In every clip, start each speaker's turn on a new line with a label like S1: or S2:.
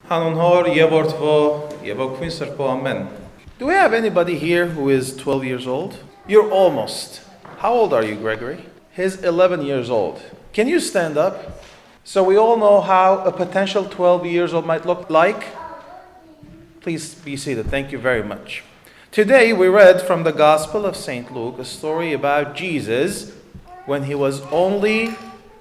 S1: Hanonhor Yevortvo Yevokvinsarpo Amen. Do we have anybody here who is 12 years old? You're almost. How old are you, Gregory? He's 11 years old. Can you stand up? So we all know how a potential 12 years old might look like. Please be seated. Thank you very much. Today we read from the Gospel of St. Luke a story about Jesus when he was only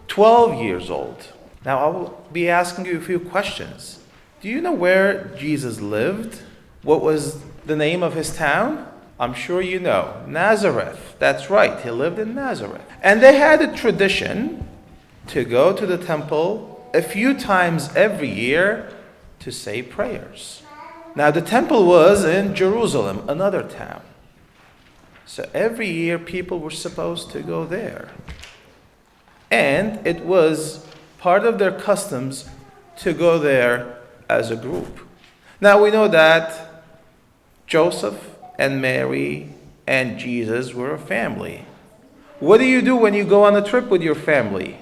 S1: 12 years old. Now I will be asking you a few questions. Do you know where Jesus lived? What was the name of his town? I'm sure you know. Nazareth. That's right. He lived in Nazareth. And they had a tradition to go to the temple a few times every year to say prayers. Now the temple was in Jerusalem, another town. So every year people were supposed to go there. And it was part of their customs to go there as a group. Now we know that Joseph and Mary and Jesus were a family. What do you do when you go on a trip with your family?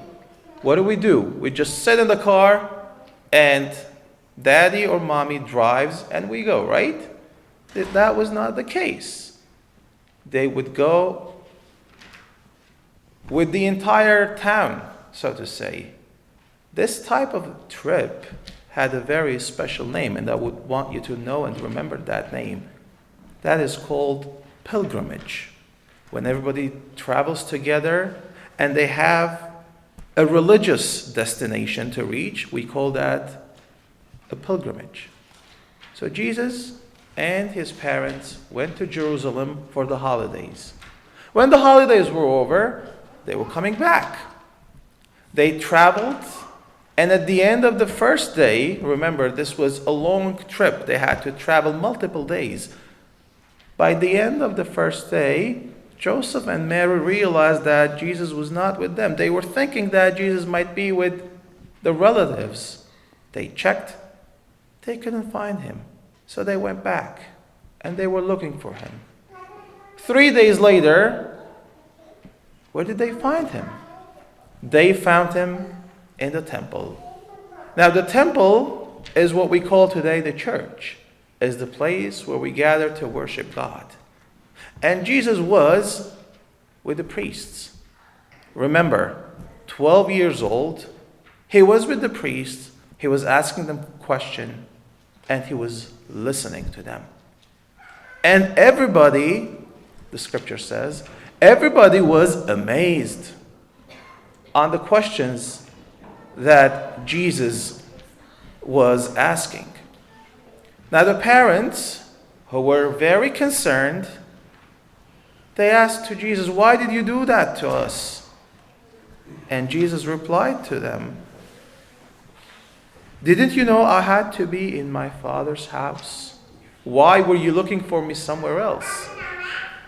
S1: What do? We just sit in the car and daddy or mommy drives and we go, right? That was not the case. They would go with the entire town, so to say. This type of trip had a very special name, and I would want you to know and remember that name. That is called pilgrimage. When everybody travels together and they have a religious destination to reach, we call that a pilgrimage. So Jesus and his parents went to Jerusalem for the holidays. When the holidays were over, they were coming back. They traveled. And at the end of the first day, remember this was a long trip, they had to travel multiple days. By the end of the first day, Joseph and Mary realized that Jesus was not with them. They were thinking that Jesus might be with the relatives. They checked, they couldn't find him. So they went back and they were looking for him. 3 days later, where did they find him? They found him in the temple. Now the temple is what we call today the church, is the place where we gather to worship God. And Jesus was with the priests. Remember, 12 years old, he was with the priests, he was asking them questions, and he was listening to them. And everybody, the scripture says, everybody was amazed on the questions that Jesus was asking. Now the parents, who were very concerned, they asked to Jesus, "Why did you do that to us?" And Jesus replied to them, "Didn't you know I had to be in my Father's house? Why were you looking for me somewhere else?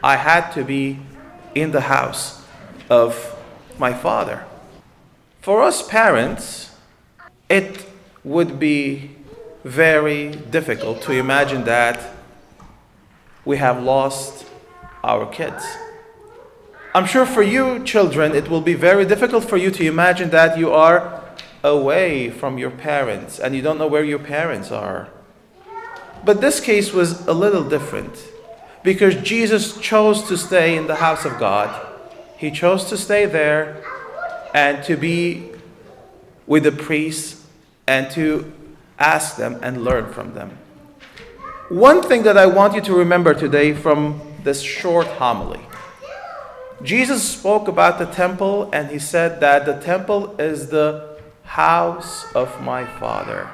S1: I had to be in the house of my Father." For us parents, it would be very difficult to imagine that we have lost our kids. I'm sure for you children, it will be very difficult for you to imagine that you are away from your parents and you don't know where your parents are. But this case was a little different because Jesus chose to stay in the house of God. He chose to stay there and to be with the priests and to ask them and learn from them. One thing that I want you to remember today from this short homily. Jesus spoke about the temple and he said that the temple is the house of my Father.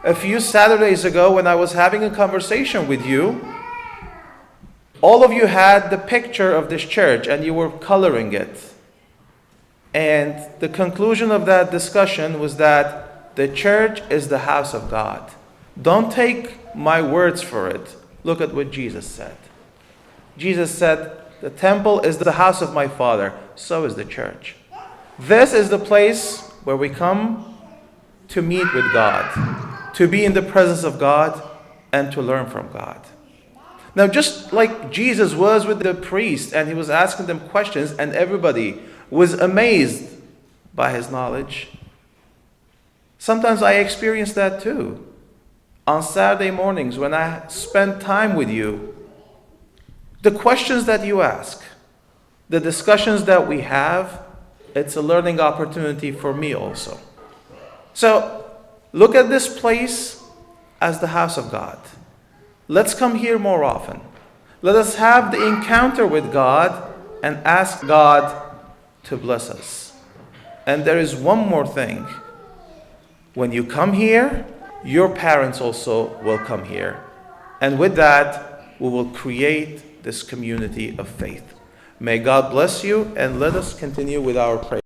S1: A few Saturdays ago when I was having a conversation with you, all of you had the picture of this church and you were coloring it. And the conclusion of that discussion was that the church is the house of God. Don't take my words for it. Look at what Jesus said. Jesus said, the temple is the house of my Father. So is the church. This is the place where we come to meet with God, to be in the presence of God, and to learn from God. Now, just like Jesus was with the priest and he was asking them questions and everybody was amazed by his knowledge, Sometimes I experience that too. On Saturday mornings when I spend time with you, the questions that you ask, the discussions that we have, it's a learning opportunity for me also. So look at this place as the house of God. Let's come here more often. Let us have the encounter with God and ask God to bless us. And there is one more thing. When you come here, your parents also will come here. And with that, we will create this community of faith. May God bless you, and let us continue with our prayer.